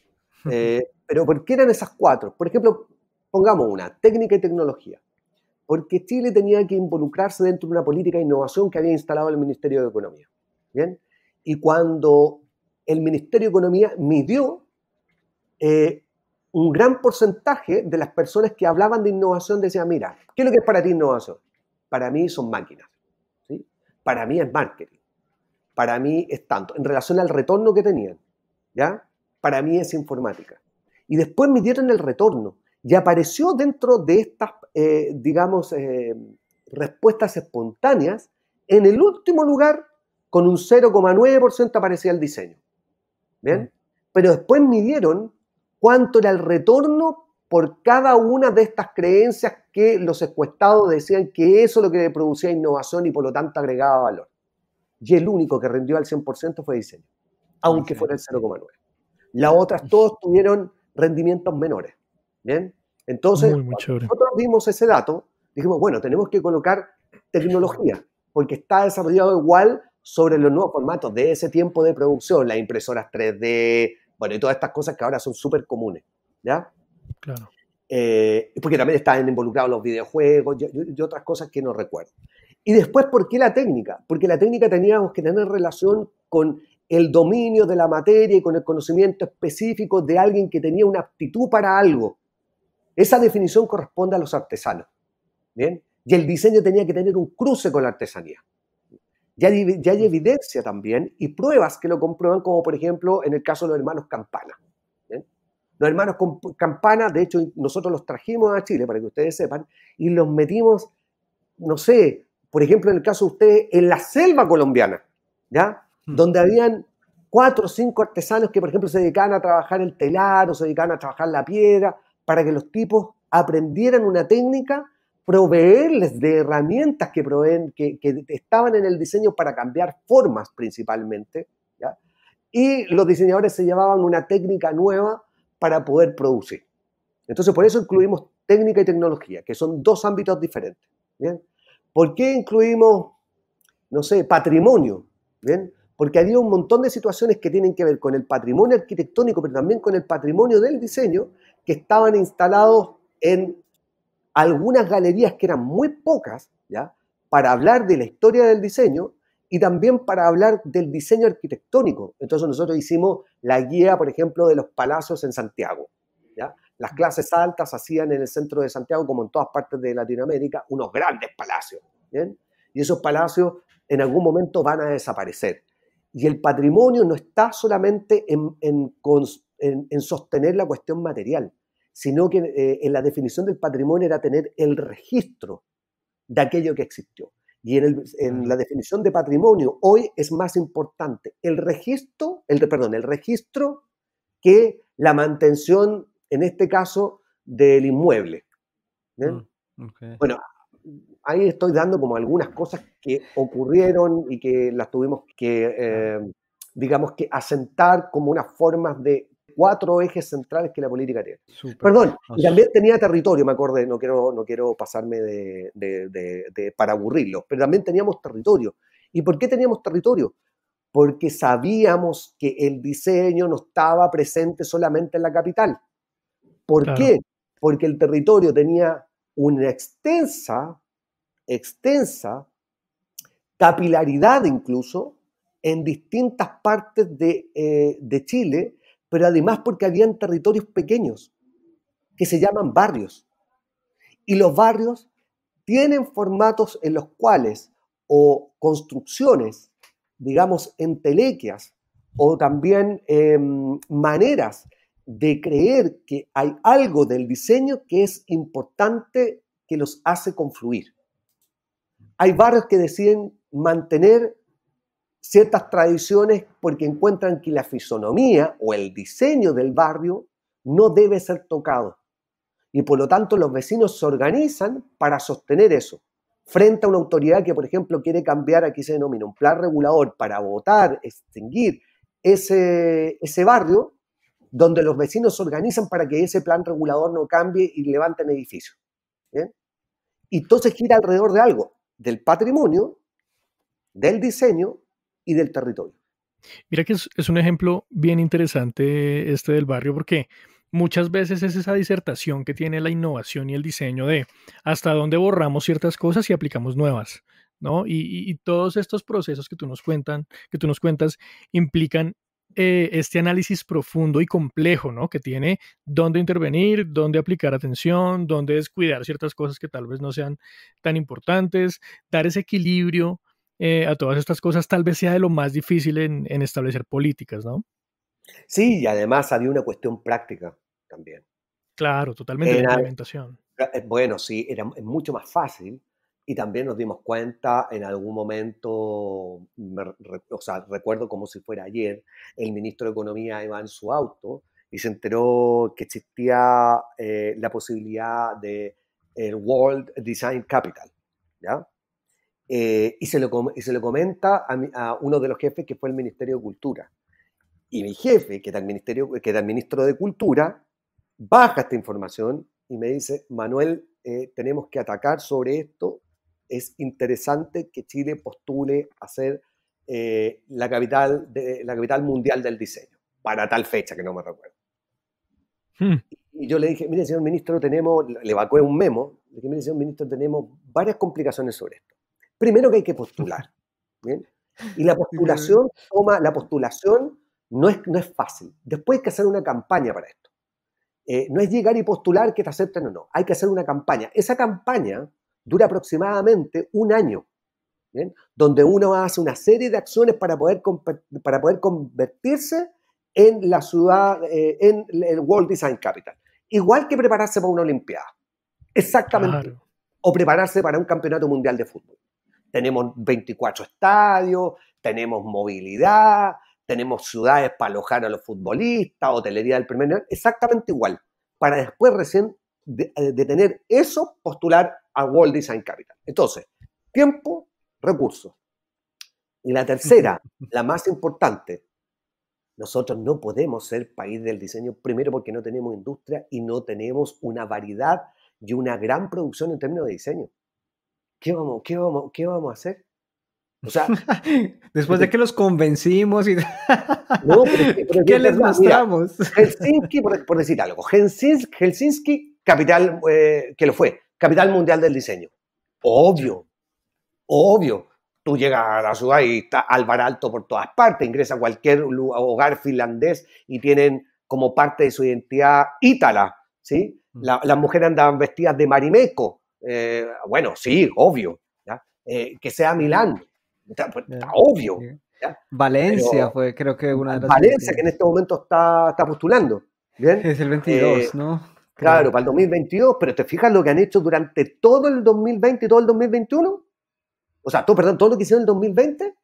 Pero ¿por qué eran esas cuatro? Por ejemplo, pongamos una, técnica y tecnología. Porque Chile tenía que involucrarse dentro de una política de innovación que había instalado el Ministerio de Economía. ¿Bien? Y cuando el Ministerio de Economía midió un gran porcentaje de las personas que hablaban de innovación decían, mira, ¿qué es lo que es para ti innovación? Para mí son máquinas, ¿sí? Para mí es marketing, para mí es tanto, en relación al retorno que tenían, ¿ya? Para mí es informática. Y después midieron el retorno y apareció dentro de estas, respuestas espontáneas, en el último lugar, con un 0,9% aparecía el diseño. ¿Bien? Pero después midieron cuánto era el retorno por cada una de estas creencias que los encuestados decían que eso es lo que le producía innovación y por lo tanto agregaba valor. Y el único que rindió al 100% fue diseño, aunque fuera el 0,9%. Las otras todos tuvieron rendimientos menores. ¿Bien? Entonces, muy chévere. Nosotros vimos ese dato, dijimos, bueno, tenemos que colocar tecnología, porque está desarrollado igual sobre los nuevos formatos de ese tiempo de producción, las impresoras 3D, bueno, y todas estas cosas que ahora son súper comunes, ¿ya? Claro. Porque también estaban involucrados los videojuegos y otras cosas que no recuerdo. Y después, ¿por qué la técnica? Porque la técnica teníamos que tener relación con el dominio de la materia y con el conocimiento específico de alguien que tenía una aptitud para algo. Esa definición corresponde a los artesanos, ¿bien? Y el diseño tenía que tener un cruce con la artesanía. Ya hay evidencia también y pruebas que lo comprueban, como por ejemplo en el caso de los hermanos Campana. ¿Bien? Los hermanos Campana, de hecho, nosotros los trajimos a Chile, para que ustedes sepan, y los metimos, no sé, por ejemplo, en el caso de ustedes, en la selva colombiana, ¿ya? Donde habían 4 o 5 artesanos que, por ejemplo, se dedicaban a trabajar el telar o se dedicaban a trabajar la piedra, para que los tipos aprendieran una técnica, proveerles de herramientas que estaban en el diseño para cambiar formas principalmente, ¿ya? Y los diseñadores se llevaban una técnica nueva para poder producir. Entonces, por eso incluimos técnica y tecnología, que son dos ámbitos diferentes. ¿Bien? ¿Por qué incluimos, no sé, patrimonio? ¿Bien? Porque había un montón de situaciones que tienen que ver con el patrimonio arquitectónico, pero también con el patrimonio del diseño, que estaban instalados en algunas galerías que eran muy pocas, ¿ya? Para hablar de la historia del diseño y también para hablar del diseño arquitectónico. Entonces nosotros hicimos la guía, por ejemplo, de los palacios en Santiago, ¿ya? Las clases altas hacían en el centro de Santiago, como en todas partes de Latinoamérica, unos grandes palacios, ¿bien? Y esos palacios en algún momento van a desaparecer. Y el patrimonio no está solamente en sostener la cuestión material, sino que en la definición del patrimonio era tener el registro de aquello que existió. Y en la definición de patrimonio hoy es más importante el registro que la mantención, en este caso, del inmueble. Okay. Bueno, ahí estoy dando como algunas cosas que ocurrieron y que las tuvimos que, digamos que asentar como unas formas de 4 ejes centrales que la política tiene. Super. Perdón, y también tenía territorio, me acordé, no quiero pasarme para aburrirlos, pero también teníamos territorio. ¿Y por qué teníamos territorio? Porque sabíamos que el diseño no estaba presente solamente en la capital. ¿Por qué? Porque el territorio tenía una extensa capilaridad incluso en distintas partes de Chile, pero además porque habían territorios pequeños que se llaman barrios. Y los barrios tienen formatos en los cuales, o construcciones, digamos, entelequias, o también maneras de creer que hay algo del diseño que es importante que los hace confluir. Hay barrios que deciden mantener ciertas tradiciones porque encuentran que la fisonomía o el diseño del barrio no debe ser tocado. Y por lo tanto los vecinos se organizan para sostener eso. frente a una autoridad que, por ejemplo, quiere cambiar, aquí se denomina un plan regulador para votar, extinguir ese barrio, donde los vecinos se organizan para que ese plan regulador no cambie y levanten edificios. ¿Bien? Y todo se gira alrededor de algo, del patrimonio, del diseño y del territorio. Mira que es un ejemplo bien interesante este del barrio, porque muchas veces es esa disertación que tiene la innovación y el diseño de hasta dónde borramos ciertas cosas y aplicamos nuevas, ¿no? Y todos estos procesos que tú nos cuentas, implican este análisis profundo y complejo, ¿no? Que tiene dónde intervenir, dónde aplicar atención, dónde descuidar ciertas cosas que tal vez no sean tan importantes, dar ese equilibrio a todas estas cosas tal vez sea de lo más difícil en establecer políticas, ¿no? Sí, y además había una cuestión práctica también. Claro, totalmente, la Era, implementación. bueno, sí, es mucho más fácil y también nos dimos cuenta en algún momento, o sea, recuerdo como si fuera ayer, el ministro de Economía iba en su auto y se enteró que existía la posibilidad de el World Design Capital, ¿ya? Y se lo comenta a uno de los jefes que fue el Ministerio de Cultura. Y mi jefe, que era el ministro de Cultura, baja esta información y me dice, Manuel, tenemos que atacar sobre esto, es interesante que Chile postule a ser la capital mundial del diseño, para tal fecha que no me recuerdo. Hmm. Y yo le dije, mire, señor ministro, le evacué un memo, le dije, mire, señor ministro, tenemos varias complicaciones sobre esto. Primero que hay que postular, ¿bien? Y la postulación no es fácil. Después hay que hacer una campaña para esto. No es llegar y postular que te acepten o no. Hay que hacer una campaña. Esa campaña dura aproximadamente un año, ¿bien? Donde uno hace una serie de acciones para poder convertirse en la ciudad, en el World Design Capital. Igual que prepararse para una Olimpiada. Exactamente. Claro. O prepararse para un campeonato mundial de fútbol. Tenemos 24 estadios, tenemos movilidad, tenemos ciudades para alojar a los futbolistas, hotelería del primer nivel, exactamente igual. Para después recién de tener eso, postular a World Design Capital. Entonces, tiempo, recursos. Y la tercera, la más importante, nosotros no podemos ser país del diseño, primero porque no tenemos industria y no tenemos una variedad y una gran producción en términos de diseño. ¿Qué vamos a hacer? O sea, después de que los convencimos y no, ¿qué les mostramos? Mira, Helsinki, por decir algo, Helsinki, capital, que lo fue, capital mundial del diseño. Obvio. Tú llegas a la ciudad y está Alvar Aalto por todas partes, ingresa a cualquier hogar finlandés y tienen como parte de su identidad ítala, ¿sí? Las mujeres andaban vestidas de Marimekko. Bueno, sí, obvio. ¿Ya? Que sea Milán. Está obvio. ¿ya? Valencia fue, creo que una de las Valencia, que en este momento está postulando. ¿Bien? Es el 22, ¿no? Claro, para el 2022, pero ¿te fijas lo que han hecho durante todo el 2020 y todo el 2021? O sea, todo lo que hicieron en el 2020,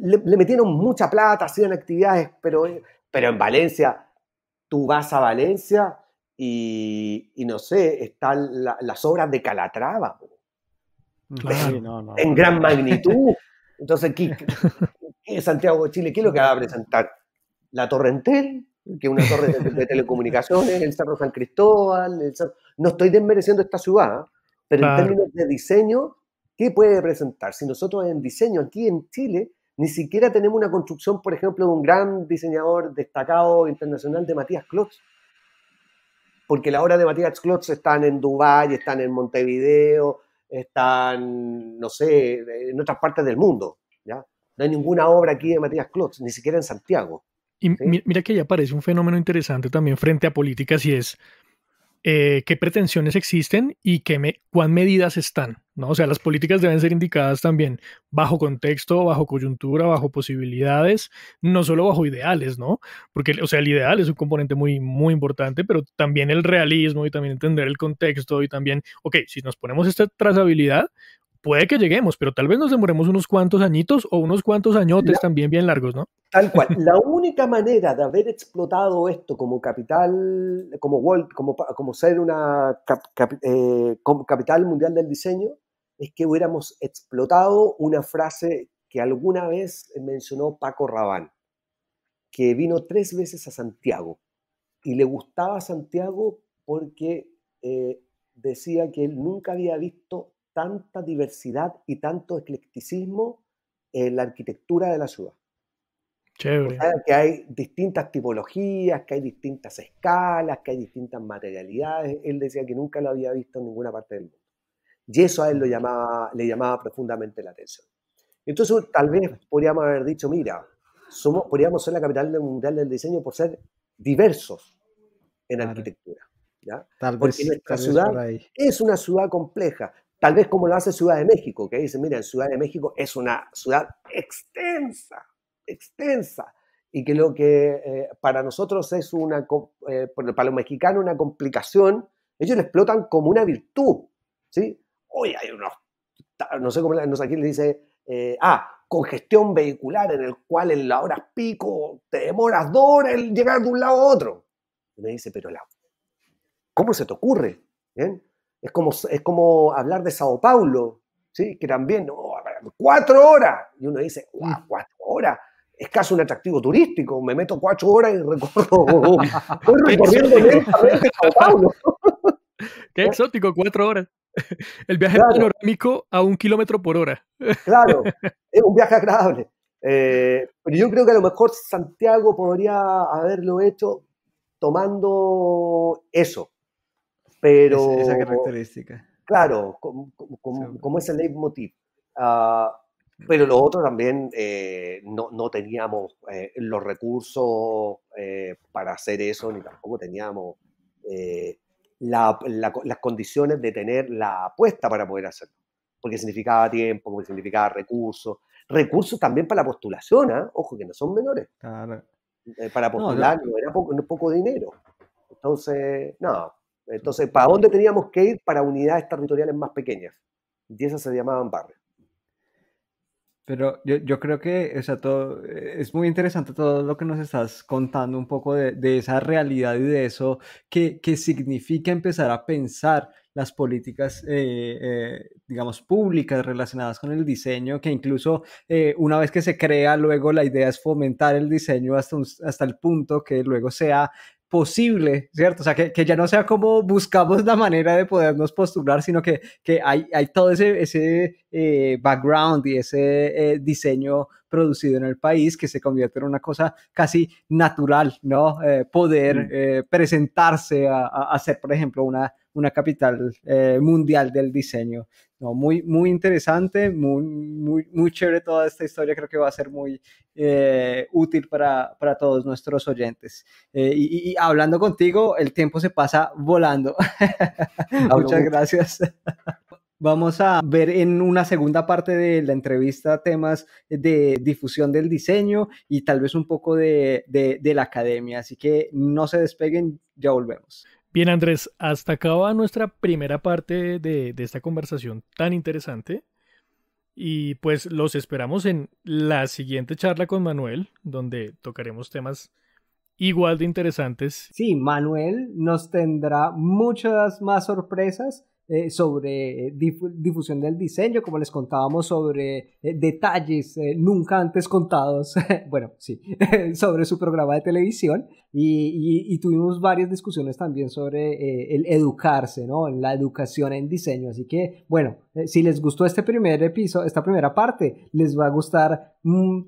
le metieron mucha plata, hacían actividades, pero en Valencia, tú vas a Valencia y no sé, están las obras de Calatrava. Claro. En gran magnitud. Entonces, ¿qué es Santiago de Chile? ¿Qué es lo que va a presentar? La Torre Entel, que es una torre de telecomunicaciones, el Cerro San Cristóbal. No estoy desmereciendo esta ciudad, pero en términos de diseño, ¿qué puede presentar? Si nosotros en diseño aquí en Chile ni siquiera tenemos una construcción, por ejemplo, de un gran diseñador destacado internacional de Matías Klotz. Porque las obras de Matías Klotz están en Dubái, están en Montevideo, están, no sé, en otras partes del mundo. ¿ya? No hay ninguna obra aquí de Matías Klotz, ni siquiera en Santiago. Y ¿sí? Mira que ahí aparece un fenómeno interesante también frente a políticas y es qué pretensiones existen y cuán medidas están, ¿no? O sea, las políticas deben ser indicadas también bajo contexto, bajo coyuntura, bajo posibilidades, no solo bajo ideales, ¿no? Porque, o sea, el ideal es un componente muy, muy importante, pero también el realismo y también entender el contexto y también, ok, si nos ponemos esta trazabilidad, puede que lleguemos, pero tal vez nos demoremos unos cuantos añitos o unos cuantos añotes también bien largos, ¿no? Tal cual. La única manera de haber explotado esto como capital, como ser una capital mundial del diseño, es que hubiéramos explotado una frase que alguna vez mencionó Paco Rabanne, que vino 3 veces a Santiago y le gustaba Santiago porque decía que él nunca había visto tanta diversidad y tanto eclecticismo en la arquitectura de la ciudad. Chévere. O sea, que hay distintas tipologías, que hay distintas escalas, que hay distintas materialidades. Él decía que nunca lo había visto en ninguna parte del mundo. Y eso a él le llamaba profundamente la atención. Entonces, tal vez podríamos haber dicho, mira, podríamos ser la capital mundial del diseño por ser diversos en arquitectura. ¿Ya? Porque nuestra ciudad es una ciudad compleja, tal vez como lo hace Ciudad de México, que dice, mira, Ciudad de México es una ciudad extensa, y que lo que para nosotros es para los mexicanos una complicación, ellos lo explotan como una virtud, ¿sí? Hoy hay unos, no sé cómo, no sé, aquí le dice, congestión vehicular en el cual en las horas pico te demoras 2 horas en llegar de un lado a otro. Y me dice, pero ¿cómo se te ocurre? ¿Bien? Es como hablar de Sao Paulo, ¿sí? Que también, 4 horas. Y uno dice, 4 horas. Es casi un atractivo turístico. Me meto 4 horas y recorro. Estoy recorriendo lentamente Sao Paulo. Qué exótico, 4 horas. El viaje panorámico a 1 kilómetro por hora. Claro, es un viaje agradable. Pero yo creo que a lo mejor Santiago podría haberlo hecho tomando eso. Pero, esa característica. Claro, como ese leitmotiv. Pero lo otro también no teníamos los recursos para hacer eso, ni tampoco teníamos las condiciones de tener la apuesta para poder hacerlo. Porque significaba tiempo, porque significaba recursos. Recursos también para la postulación, ojo, que no son menores. Claro. Para postular no era poco dinero. Entonces, ¿para dónde teníamos que ir? Para unidades territoriales más pequeñas. Y esas se llamaban barrios. Pero yo creo que, o sea, es muy interesante todo lo que nos estás contando un poco de esa realidad y de eso que significa empezar a pensar las políticas, digamos, públicas relacionadas con el diseño, que incluso una vez que se crea, luego la idea es fomentar el diseño hasta el punto que luego sea posible, ¿cierto? O sea, que ya no sea como buscamos la manera de podernos postular, sino que hay todo ese background y ese diseño producido en el país que se convierte en una cosa casi natural, ¿no? Poder presentarse a ser, por ejemplo, una capital mundial del diseño. No, muy interesante, muy chévere toda esta historia. Creo que va a ser muy útil para todos nuestros oyentes. Y hablando contigo, el tiempo se pasa volando. Muchas gracias. Vamos a ver en una segunda parte de la entrevista temas de difusión del diseño y tal vez un poco de la academia. Así que no se despeguen, ya volvemos. Bien, Andrés, hasta acá va nuestra primera parte de esta conversación tan interesante. Y pues los esperamos en la siguiente charla con Manuel, donde tocaremos temas igual de interesantes. Sí, Manuel nos tendrá muchas más sorpresas sobre difusión del diseño, como les contábamos, sobre detalles nunca antes contados, bueno, sí, sobre su programa de televisión y tuvimos varias discusiones también sobre el educarse, ¿no? En la educación en diseño, así que, bueno, si les gustó este primer episodio, esta primera parte, les va a gustar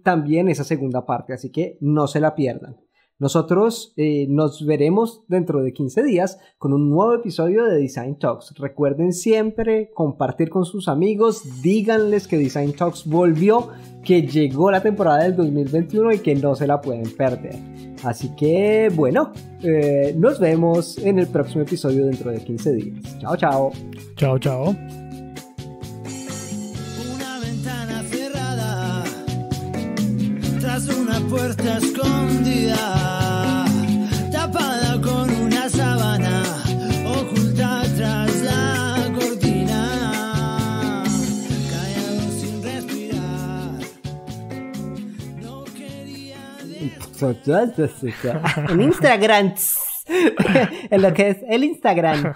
también esa segunda parte, así que no se la pierdan. Nosotros nos veremos dentro de 15 días con un nuevo episodio de Design Talks. Recuerden siempre compartir con sus amigos, díganles que Design Talks volvió, que llegó la temporada del 2021 y que no se la pueden perder. Así que, bueno, nos vemos en el próximo episodio dentro de 15 días. Chao, chao. Chao, chao. Una ventana cerrada, tras una puerta escondida, tapada con una sábana, oculta tras la cortina, callado sin respirar, no quería En Instagram, en lo que es el Instagram.